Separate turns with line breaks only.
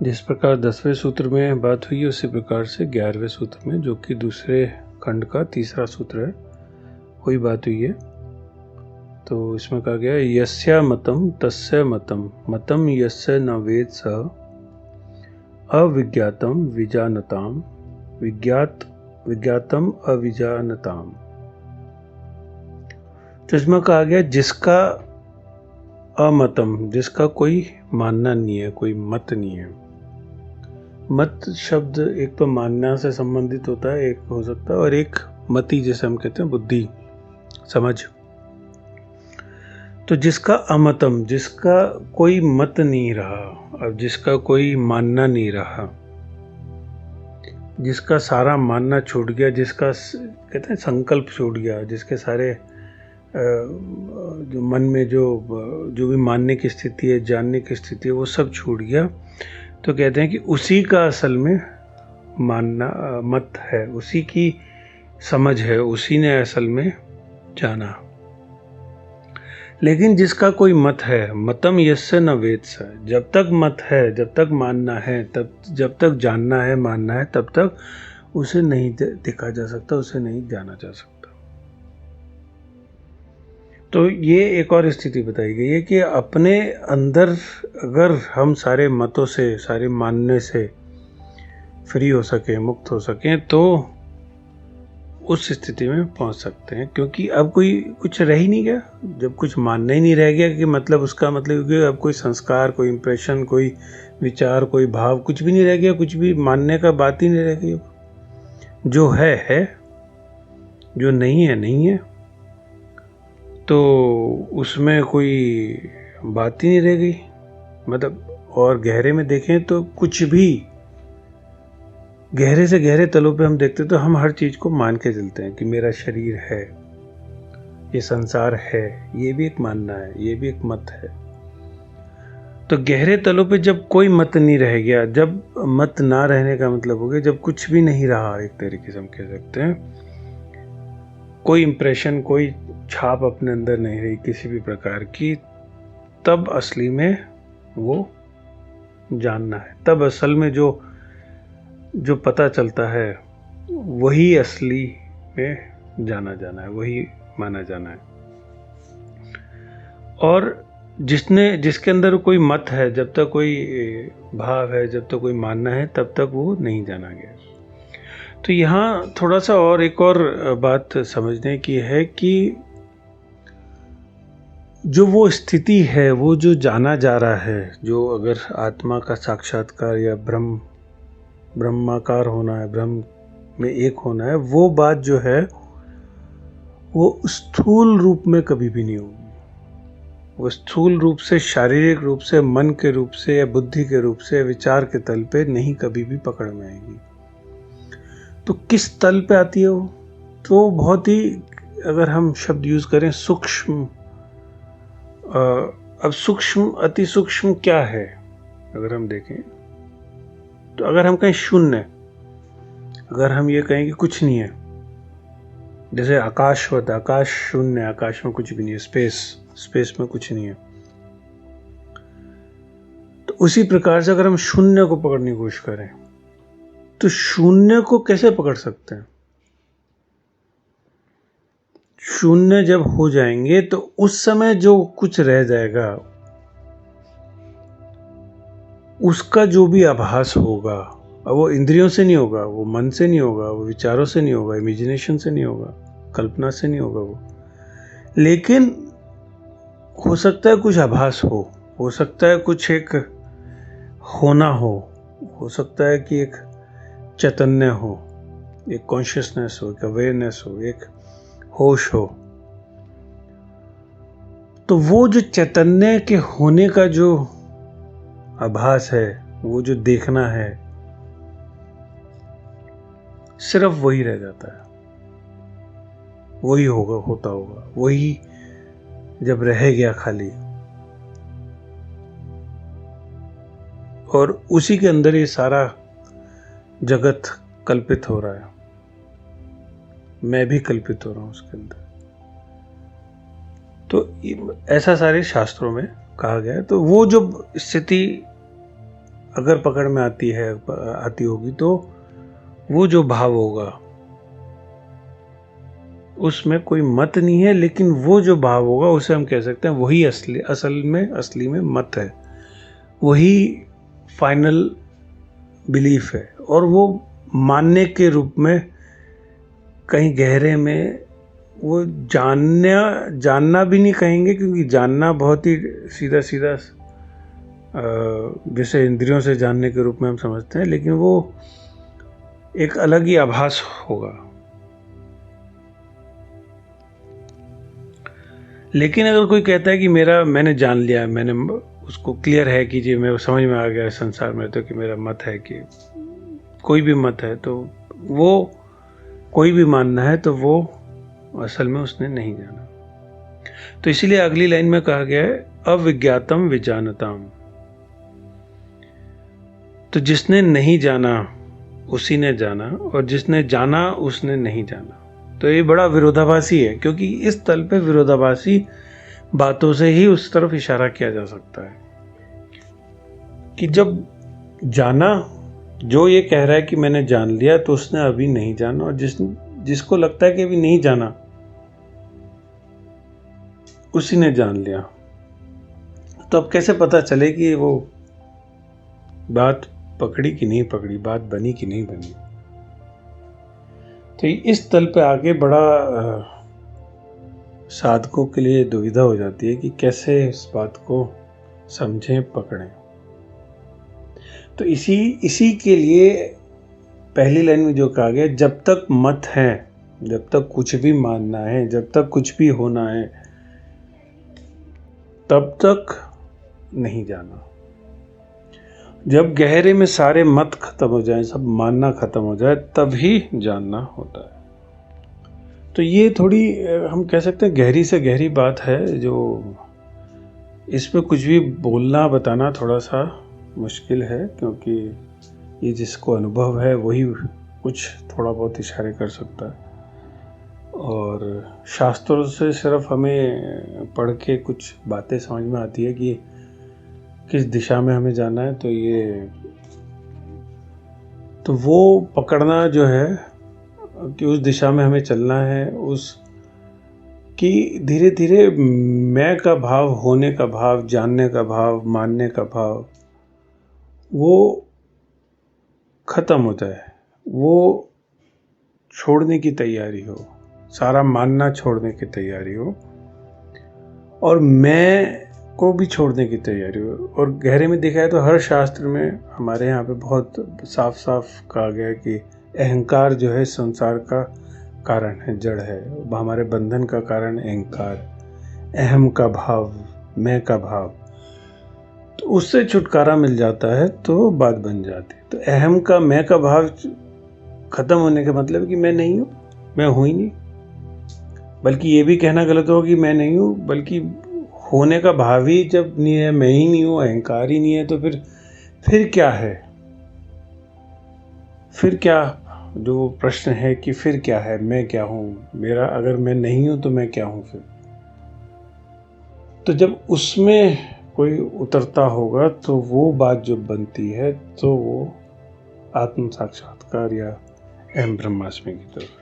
जिस प्रकार 10वें सूत्र में बात हुई उसी प्रकार से 11वें सूत्र में, जो कि दूसरे खंड का तीसरा सूत्र है, वही बात हुई है। तो इसमें कहा गया यस्या मतम तस्य मतम, मतम यस्य न वेद सह अविज्ञातम विजानताम, विज्ञातम अविजानताम। तो इसमें कहा गया जिसका अमतम, जिसका कोई मानना नहीं है, कोई मत नहीं है। मत शब्द एक तो मानना से संबंधित होता है, एक हो सकता है, और एक मति जिसे हम कहते हैं बुद्धि, समझ। तो जिसका अमतम, जिसका कोई मत नहीं रहा, अब जिसका कोई मानना नहीं रहा, जिसका सारा मानना छूट गया, जिसका कहते हैं संकल्प छूट गया, जिसके सारे जो मन में जो भी मानने की स्थिति है, जानने की स्थिति है, वो सब छूट गया। तो कहते हैं कि उसी का असल में मानना मत है, उसी की समझ है, उसी ने असल में जाना। लेकिन जिसका कोई मत है, मतम यस्य न वेद स, जब तक मत है, जब तक मानना है, तब जब तक जानना है, मानना है, तब तक उसे नहीं देखा जा सकता, उसे नहीं जाना जा सकता। तो ये एक और स्थिति बताई गई है कि अपने अंदर अगर हम सारे मतों से, सारे मानने से फ्री हो सकें, मुक्त हो सकें, तो उस स्थिति में पहुंच सकते हैं। क्योंकि अब कोई कुछ रह ही नहीं गया, जब कुछ मानना ही नहीं रह गया, कि मतलब उसका मतलब कि अब कोई संस्कार, कोई इंप्रेशन, कोई विचार, कोई भाव, कुछ भी नहीं रह गया, कुछ भी मानने का बात ही नहीं रह गई। जो है, जो नहीं है नहीं है, तो उसमें कोई बात ही नहीं रह गई। मतलब और गहरे में देखें तो कुछ भी, गहरे से गहरे तलों पे हम देखते तो हम हर चीज को मान के चलते हैं कि मेरा शरीर है, ये संसार है, ये भी एक मानना है, ये भी एक मत है। तो गहरे तलों पे जब कोई मत नहीं रह गया, जब मत ना रहने का मतलब हो गया, जब कुछ भी नहीं रहा, एक तरीके से हम कह सकते हैं, कोई इंप्रेशन, कोई छाप अपने अंदर नहीं रही किसी भी प्रकार की, तब असली में वो जानना है। तब असल में जो पता चलता है वही असली में जाना है, वही माना जाना है। और जिसके अंदर कोई मत है, जब तक कोई भाव है, जब तक कोई मानना है, तब तक वो नहीं जाना गया। तो यहाँ थोड़ा सा और एक और बात समझने की है कि जो वो स्थिति है, वो जो जाना जा रहा है, जो अगर आत्मा का साक्षात्कार या ब्रह्माकार होना है, ब्रह्म में एक होना है, वो बात जो है वो स्थूल रूप में कभी भी नहीं होगी। वो स्थूल रूप से, शारीरिक रूप से, मन के रूप से या बुद्धि के रूप से, विचार के तल पे नहीं कभी भी पकड़ में आएगी। तो किस तल पे आती है वो? तो बहुत ही, अगर हम शब्द यूज करें, सूक्ष्म। अब सूक्ष्म, अति सूक्ष्म क्या है अगर हम देखें, तो अगर हम कहें शून्य, अगर हम ये कहें कि कुछ नहीं है, जैसे आकाश होता है, आकाश शून्य, आकाश में कुछ भी नहीं है, स्पेस में कुछ नहीं है, तो उसी प्रकार से अगर हम शून्य को पकड़ने की कोशिश करें, तो शून्य को कैसे पकड़ सकते हैं? शून्य जब हो जाएंगे तो उस समय जो कुछ रह जाएगा, उसका जो भी आभास होगा, अब वो इंद्रियों से नहीं होगा, वो मन से नहीं होगा, वो विचारों से नहीं होगा, इमेजिनेशन से नहीं होगा, कल्पना से नहीं होगा वो, लेकिन हो सकता है कुछ आभास हो सकता है कुछ एक होना हो सकता है कि एक चैतन्य हो, एक कॉन्शियसनेस हो, एक अवेयरनेस हो, एक होश हो। तो वो जो चैतन्य के होने का जो आभास है, वो जो देखना है, सिर्फ वही रह जाता है, वही होता होगा, वही जब रह गया खाली, और उसी के अंदर ये सारा जगत कल्पित हो रहा है, मैं भी कल्पित हो रहा हूं उसके अंदर। तो ऐसा सारे शास्त्रों में कहा गया है। तो वो जो स्थिति अगर पकड़ में आती होगी तो वो जो भाव होगा उसमें कोई मत नहीं है, लेकिन वो जो भाव होगा उसे हम कह सकते हैं वही असली में मत है, वही फाइनल बिलीफ है। और वो मानने के रूप में कहीं गहरे में वो जानना भी नहीं कहेंगे, क्योंकि जानना बहुत ही सीधा जैसे इंद्रियों से जानने के रूप में हम समझते हैं, लेकिन वो एक अलग ही आभास होगा। लेकिन अगर कोई कहता है कि मैंने जान लिया, मैंने उसको क्लियर है कि जी मैं समझ में आ गया संसार में, तो कि मेरा मत है कि कोई भी मत है, तो वो कोई भी मानना है तो वो असल में उसने नहीं जाना। तो इसीलिए अगली लाइन में कहा गया है अविज्ञातम विजानताम। तो जिसने नहीं जाना उसी ने जाना, और जिसने जाना उसने नहीं जाना। तो ये बड़ा विरोधाभासी है, क्योंकि इस तल पे विरोधाभासी बातों से ही उस तरफ इशारा किया जा सकता है कि जब जाना, जो ये कह रहा है कि मैंने जान लिया, तो उसने अभी नहीं जाना, और जिसको लगता है कि अभी नहीं जाना उसी ने जान लिया। तो अब कैसे पता चले कि वो बात पकड़ी कि नहीं पकड़ी, बात बनी कि नहीं बनी। तो इस तल पे आगे बड़ा साधकों के लिए दुविधा हो जाती है कि कैसे इस बात को समझें, पकड़ें। तो इसी के लिए पहली लाइन में जो कहा गया, जब तक मत है, जब तक कुछ भी मानना है, जब तक कुछ भी होना है, तब तक नहीं जाना। जब गहरे में सारे मत खत्म हो जाएं, सब मानना खत्म हो जाए, तभी जानना होता है। तो ये थोड़ी हम कह सकते हैं गहरी से गहरी बात है, जो इस पे कुछ भी बोलना बताना थोड़ा सा मुश्किल है, क्योंकि ये जिसको अनुभव है वही कुछ थोड़ा बहुत इशारे कर सकता है। और शास्त्रों से सिर्फ हमें पढ़ के कुछ बातें समझ में आती है कि किस दिशा में हमें जाना है, तो वो पकड़ना जो है कि उस दिशा में हमें चलना है, उस कि धीरे धीरे मैं का भाव, होने का भाव, जानने का भाव, मानने का भाव वो खत्म होता है, वो छोड़ने की तैयारी हो, सारा मानना छोड़ने की तैयारी हो, और मैं को भी छोड़ने की तैयारी हो। और गहरे में देखा है तो हर शास्त्र में हमारे यहाँ पे बहुत साफ साफ कहा गया है कि अहंकार जो है संसार का कारण है, जड़ है। हमारे बंधन का कारण अहंकार, अहम का भाव, मैं का भाव। तो उससे छुटकारा मिल जाता है तो बात बन जाती है। तो अहम का, मैं का भाव खत्म होने का मतलब कि मैं नहीं हूँ, मैं हूँ ही नहीं। बल्कि ये भी कहना गलत होगा कि मैं नहीं हूँ, बल्कि होने का भाव ही जब नहीं है, मैं ही नहीं हूँ, अहंकार ही नहीं है, तो फिर क्या है? फिर क्या, जो प्रश्न है कि फिर क्या है, मैं क्या हूँ, मेरा अगर मैं नहीं हूँ तो मैं क्या हूँ फिर? तो जब उसमें कोई उतरता होगा तो वो बात जो बनती है, तो वो आत्म साक्षात्कार या अहम ब्रह्मास्मि की तरफ